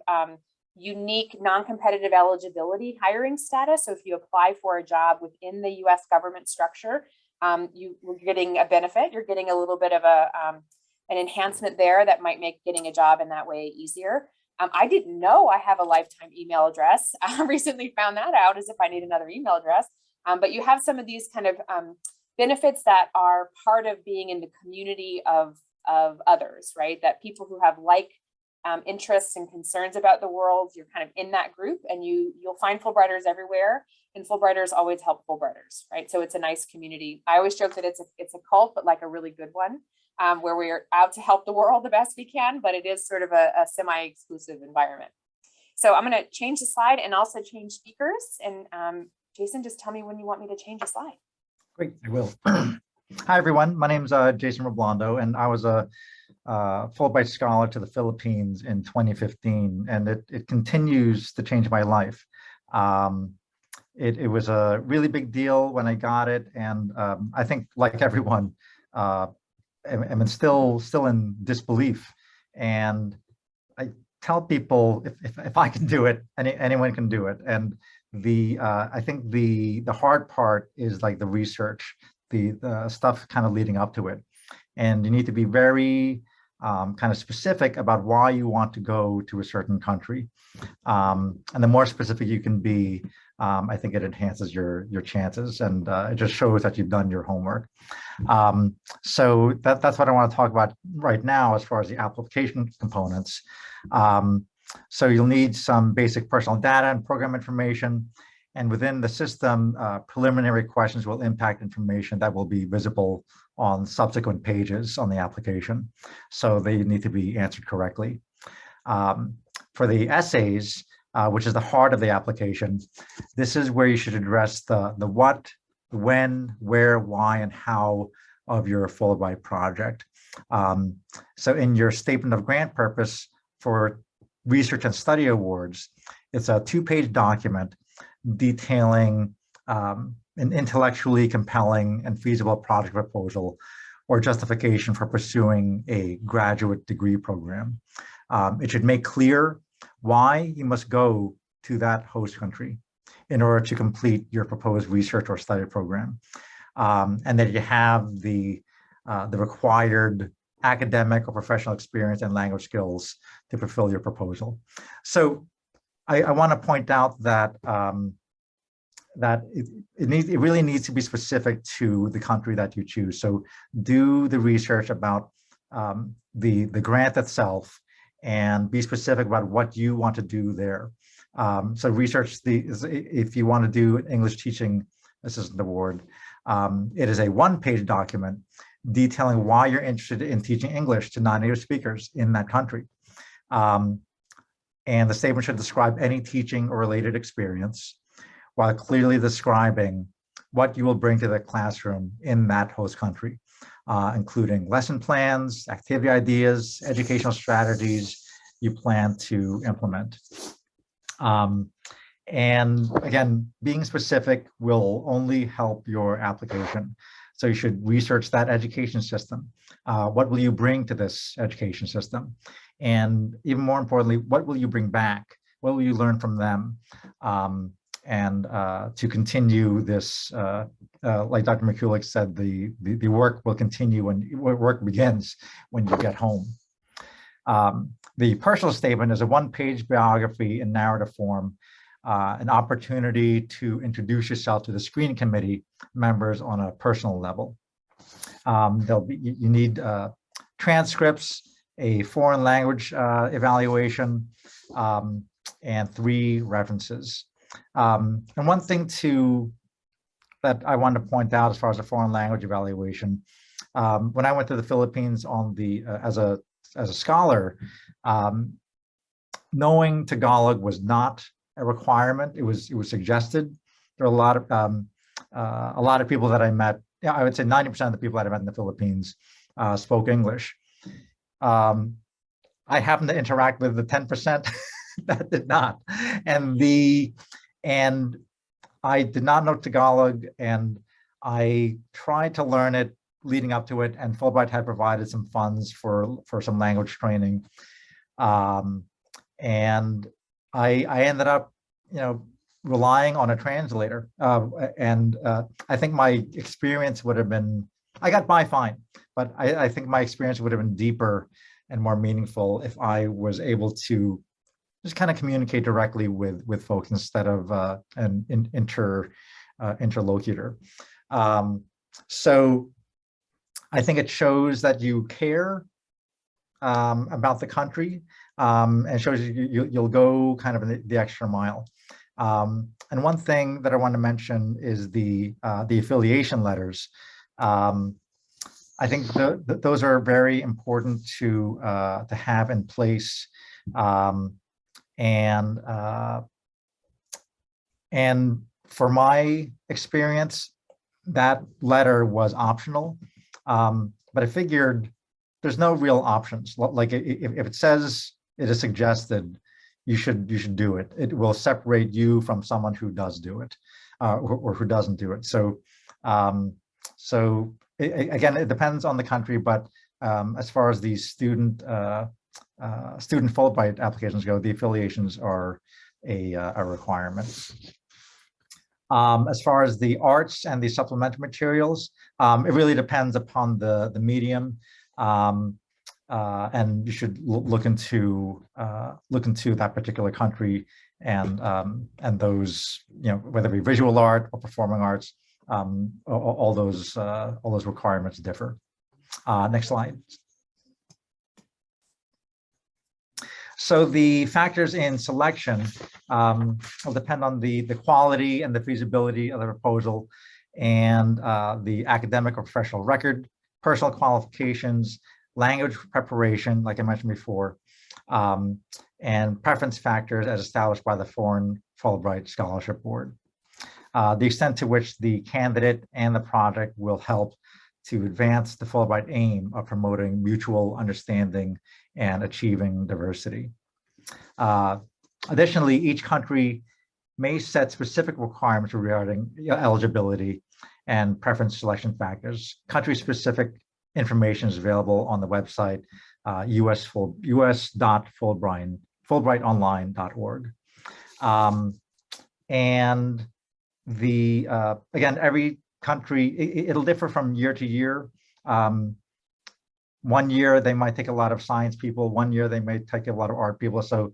unique non-competitive eligibility hiring status. So if you apply for a job within the US government structure, you're getting a benefit, you're getting a little bit of an enhancement there that might make getting a job in that way easier. I didn't know I have a lifetime email address. I recently found that out as if I need another email address. But you have some of these kind of benefits that are part of being in the community of others, right? That people who have like interests and concerns about the world, you're kind of in that group, and you'll find Fulbrighters everywhere, and Fulbrighters always help Fulbrighters, right? So it's a nice community. I always joke that it's a cult, but like a really good one, where we're out to help the world the best we can, but it is sort of a semi-exclusive environment. So I'm going to change the slide and also change speakers. And Jason, just tell me when you want me to change a slide. Great, I will. Hi, everyone. My name's Jason Reblando, and I was a Fulbright Scholar to the Philippines in 2015, and it continues to change my life. It was a really big deal when I got it, and I think, like everyone, I'm still in disbelief. And I tell people if I can do it, anyone can do it. And I think the hard part is like the research, the stuff kind of leading up to it. And you need to be very kind of specific about why you want to go to a certain country. And the more specific you can be, I think it enhances your chances, and it just shows that you've done your homework. So that's what I want to talk about right now as far as the application components. So you'll need some basic personal data and program information. And within the system, preliminary questions will impact information that will be visible on subsequent pages on the application. So they need to be answered correctly. For the essays, which is the heart of the application, this is where you should address the what, when, where, why, and how of your Fulbright project. So in your statement of grant purpose for research and study awards, it's a 2-page document detailing an intellectually compelling and feasible project proposal or justification for pursuing a graduate degree program. It should make clear why you must go to that host country in order to complete your proposed research or study program, and that you have the required academic or professional experience and language skills to fulfill your proposal. So I want to point out that that it really needs to be specific to the country that you choose. So do the research about the grant itself and be specific about what you want to do there. So research if you want to do an English Teaching Assistant Award, it is a one-page document detailing why you're interested in teaching English to non-native speakers in that country. And the statement should describe any teaching or related experience while clearly describing what you will bring to the classroom in that host country, including lesson plans, activity ideas, educational strategies you plan to implement. And again, being specific will only help your application. So you should research that education system. What will you bring to this education system? And even more importantly, what will you bring back? What will you learn from them? And to continue this, like Dr. Mikulec said, the work will continue when work begins when you get home. The personal statement is a one-page biography in narrative form, an opportunity to introduce yourself to the screening committee members on a personal level. You need transcripts, a foreign language evaluation, and 3 references. And one thing that I wanted to point out as far as the foreign language evaluation, when I went to the Philippines on as a scholar, knowing Tagalog was not a requirement. It was suggested. There are a lot of people that I met. Yeah, I would say 90% of the people that I met in the Philippines spoke English. I happened to interact with the 10% that did not, and I did not know Tagalog, and I tried to learn it leading up to it, and Fulbright had provided some funds for some language training, and I ended up, relying on a translator, and I think my experience would have been, I got by fine, but I think my experience would have been deeper and more meaningful if I was able to just kind of communicate directly with folks instead of an interlocutor. So I think it shows that you care about the country, and shows you'll go kind of the extra mile. And one thing that I want to mention is the affiliation letters. I think those are very important to have in place. And for my experience, that letter was optional, but I figured there's no real options. Like if it says it is suggested, you should do it. It will separate you from someone who does do it, or who doesn't do it. So again, it depends on the country, but as far as the student Fulbright applications go, the affiliations are a requirement. As far as the arts and the supplementary materials, it really depends upon the medium, and you should look into that particular country and those, whether it be visual art or performing arts, all those requirements differ. Next slide. So the factors in selection will depend on the quality and the feasibility of the proposal, and the academic or professional record, personal qualifications, language preparation, like I mentioned before, and preference factors as established by the Foreign Fulbright Scholarship Board. The extent to which the candidate and the project will help to advance the Fulbright aim of promoting mutual understanding and achieving diversity. Additionally, each country may set specific requirements regarding eligibility and preference selection factors. Country-specific information is available on the website us.fulbrightonline.org. And again, every country, it'll differ from year to year. One year they might take a lot of science people, one year they may take a lot of art people. So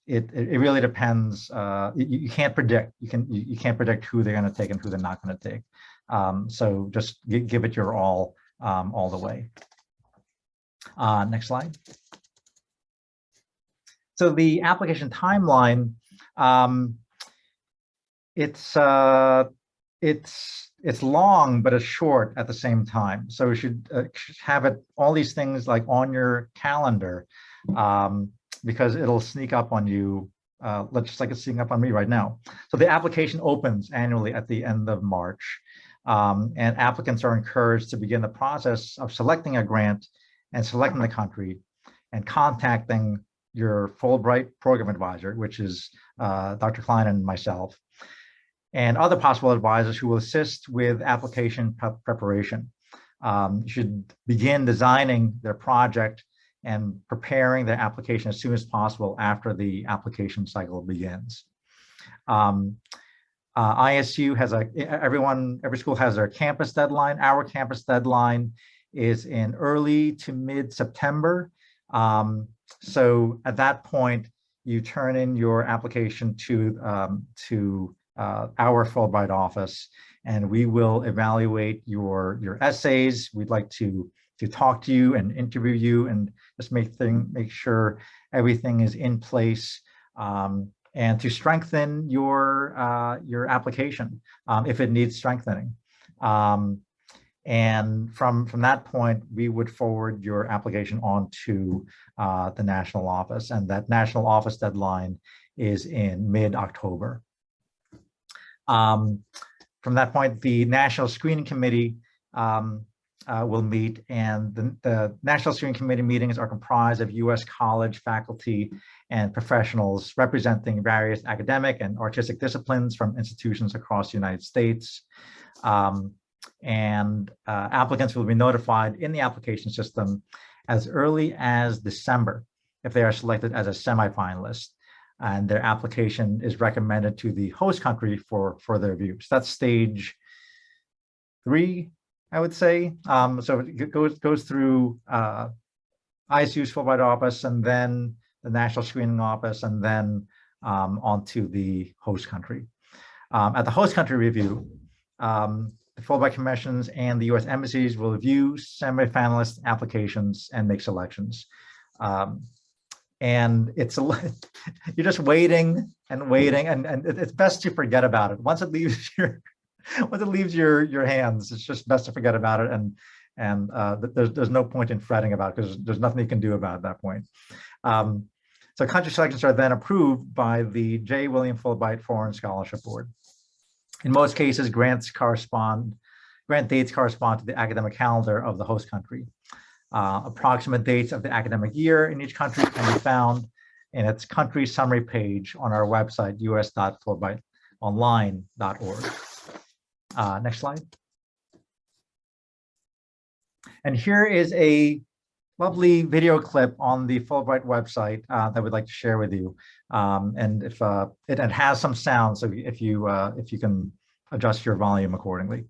it really depends. You can't predict. You can't predict who they're going to take and who they're not going to take. So just give it your all the way. Next slide. So the application timeline, it's long, but it's short at the same time. So you should have it, all these things like on your calendar, because it'll sneak up on you, just like it's sneaking up on me right now. So the application opens annually at the end of March, and applicants are encouraged to begin the process of selecting a grant and selecting the country and contacting your Fulbright Program advisor, which is Dr. Cline and myself, and other possible advisors who will assist with application preparation. You should begin designing their project and preparing their application as soon as possible after the application cycle begins. ISU has every school has their campus deadline. Our campus deadline is in early to mid-September. So at that point, you turn in your application to our Fulbright office, and we will evaluate your essays. We'd like to talk to you and interview you and just make sure everything is in place, and to strengthen your application if it needs strengthening. And from that point, we would forward your application on to the national office, and that national office deadline is in mid-October. From that point, the National Screening Committee will meet, and the National Screening Committee meetings are comprised of U.S. college faculty and professionals representing various academic and artistic disciplines from institutions across the United States. Applicants will be notified in the application system as early as December if they are selected as a semifinalist, and their application is recommended to the host country for further review. So that's stage 3, I would say. So it goes through ISU's Fulbright office, and then the National Screening Office, and then onto the host country. At the host country review, the Fulbright commissions and the U.S. embassies will review semifinalist applications and make selections. And you're just waiting and waiting, and it's best to forget about it. Once it leaves your hands, it's just best to forget about it, and there's no point in fretting about it because there's nothing you can do about it at that point. So country selections are then approved by the J. William Fulbright Foreign Scholarship Board. In most cases, grant dates correspond to the academic calendar of the host country. Approximate dates of the academic year in each country can be found in its country summary page on our website, us.fulbrightonline.org. Next slide. And here is a lovely video clip on the Fulbright website that we'd like to share with you. And if it has some sound, so if you can adjust your volume accordingly.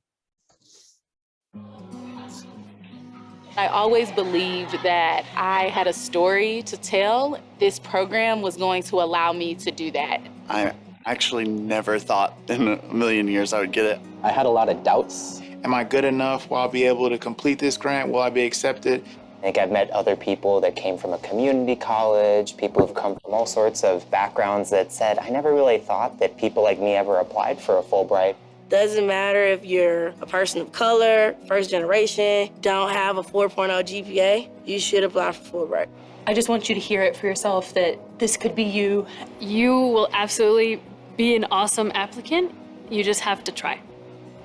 I always believed that I had a story to tell. This program was going to allow me to do that. I actually never thought in a million years I would get it. I had a lot of doubts. Am I good enough? Will I be able to complete this grant? Will I be accepted? I think I've met other people that came from a community college, people who've come from all sorts of backgrounds that said, I never really thought that people like me ever applied for a Fulbright. Doesn't matter if you're a person of color, first generation, don't have a 4.0 GPA, you should apply for Fulbright. I just want you to hear it for yourself that this could be you. You will absolutely be an awesome applicant. You just have to try.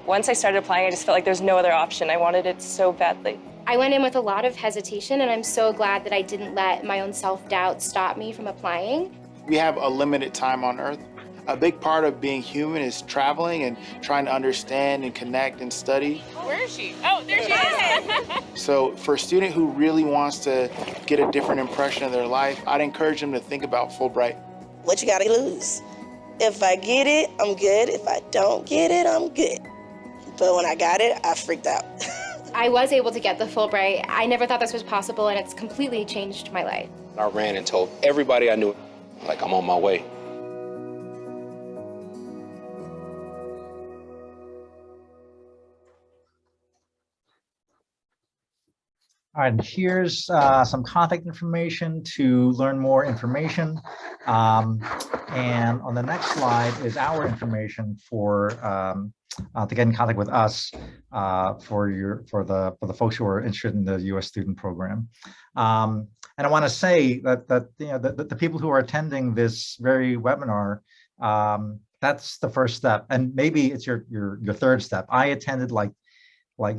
Once I started applying, I just felt like there's no other option. I wanted it so badly. I went in with a lot of hesitation, and I'm so glad that I didn't let my own self-doubt stop me from applying. We have a limited time on Earth. A big part of being human is traveling and trying to understand and connect and study. Where is she? Oh, there she is. So for a student who really wants to get a different impression of their life, I'd encourage them to think about Fulbright. What you gotta lose? If I get it, I'm good. If I don't get it, I'm good. But when I got it, I freaked out. I was able to get the Fulbright. I never thought this was possible, and it's completely changed my life. I ran and told everybody I knew, like I'm on my way. All right, and here's some contact information to learn more information. And on the next slide is our information for to get in contact with us for the folks who are interested in the U.S. student program. And I want to say that the people who are attending this very webinar, that's the first step, and maybe it's your third step. I attended like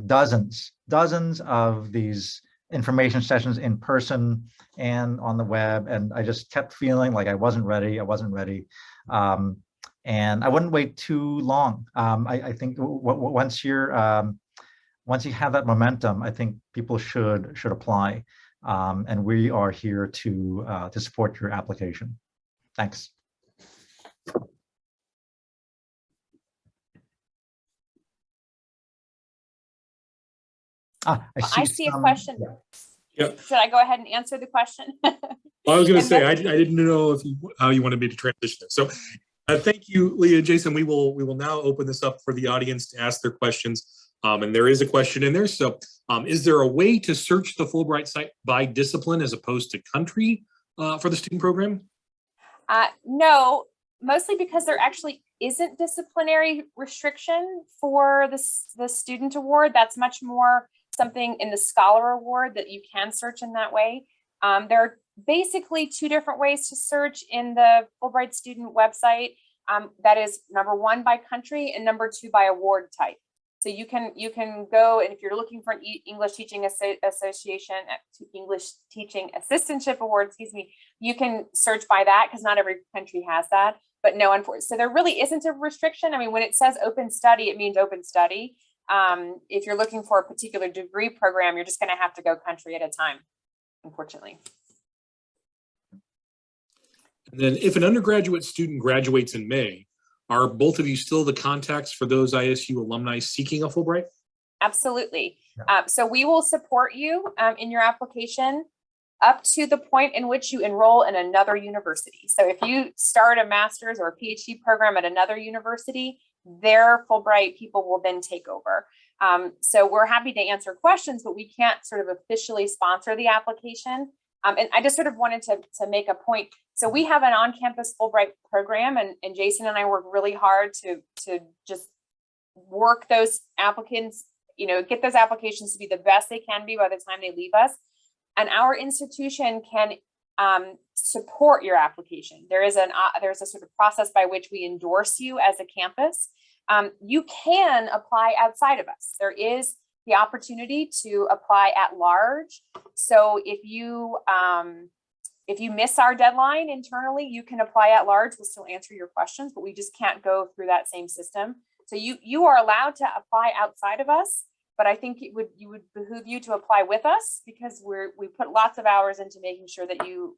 dozens of these information sessions in person and on the web, and I just kept feeling like I wasn't ready. And I wouldn't wait too long. I think once you have that momentum, I think people should apply, and we are here to support your application. Thanks. I see a question. Yeah. Should I go ahead and answer the question? Well, I was going to say I didn't know how you wanted me to transition it. So thank you, Leah. Jason, we will now open this up for the audience to ask their questions. And there is a question in there. So is there a way to search the Fulbright site by discipline as opposed to country for the student program? No, mostly because there actually isn't disciplinary restriction for the student award. That's much more something in the scholar award that you can search in that way. There are basically two different ways to search in the Fulbright student website. That is number one by country and number two by award type. So you can go, and if you're looking for an English Teaching Association, English Teaching Assistantship Award, you can search by that because not every country has that. But no, unfortunately, so there really isn't a restriction. I mean, when it says open study, it means open study. If you're looking for a particular degree program, you're just going to have to go country at a time, unfortunately. And then if an undergraduate student graduates in May, are both of you still the contacts for those ISU alumni seeking a Fulbright? Absolutely. So we will support you in your application up to the point in which you enroll in another university. So if you start a master's or a PhD program at another university, their Fulbright people will then take over. So we're happy to answer questions, but we can't sort of officially sponsor the application. And I just sort of wanted to make a point. So we have an on-campus Fulbright program, and Jason and I work really hard to just work those applicants, get those applications to be the best they can be by the time they leave us. And our institution can support your application. There's a sort of process by which we endorse you as a campus. You can apply outside of us. There is the opportunity to apply at large. So if you miss our deadline internally, you can apply at large. We'll still answer your questions, but we just can't go through that same system. So you are allowed to apply outside of us, but I think it would behoove you to apply with us because we put lots of hours into making sure that you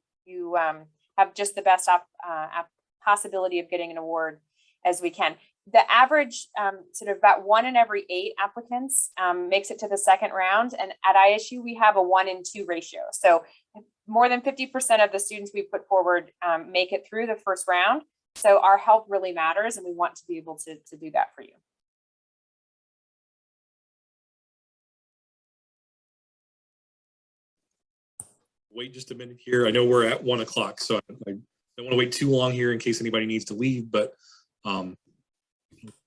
have just the best possibility of getting an award as we can. The average sort of about 1 in every 8 applicants makes it to the second round. And at ISU, we have a 1 in 2 ratio. So more than 50% of the students we put forward make it through the first round. So our help really matters, and we want to be able to do that for you. Wait just a minute here. I know we're at 1 o'clock, so I don't want to wait too long here in case anybody needs to leave, but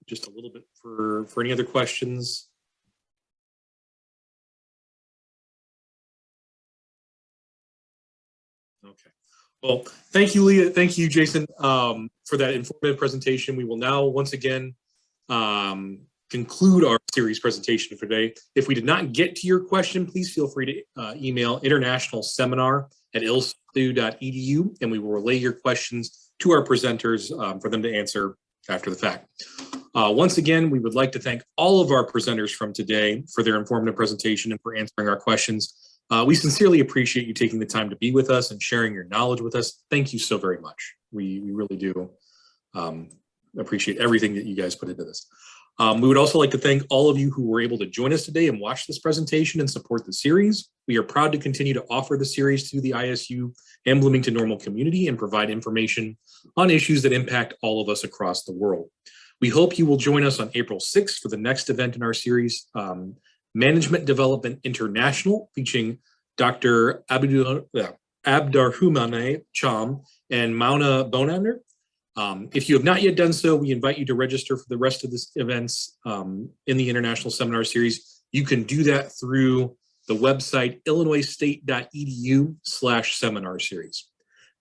just a little bit for any other questions. Okay. Well, thank you, Leah. Thank you, Jason, for that informative presentation. We will now once again conclude our series presentation for today. If we did not get to your question, please feel free to email internationalseminar@ilsu.edu, and we will relay your questions to our presenters for them to answer after the fact. Once again, we would like to thank all of our presenters from today for their informative presentation and for answering our questions. We sincerely appreciate you taking the time to be with us and sharing your knowledge with us. Thank you so very much. We really do appreciate everything that you guys put into this. We would also like to thank all of you who were able to join us today and watch this presentation and support the series. We are proud to continue to offer the series to the ISU and Bloomington Normal community and provide information on issues that impact all of us across the world. We hope you will join us on April 6th for the next event in our series, Management Development International, featuring Dr. Abdarhumane Cham and Mauna Bonander. If you have not yet done so, we invite you to register for the rest of the events in the International Seminar Series. You can do that through the website illinoisstate.edu/seminar series.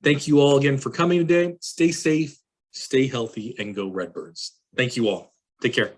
Thank you all again for coming today. Stay safe, stay healthy, and go Redbirds. Thank you all. Take care.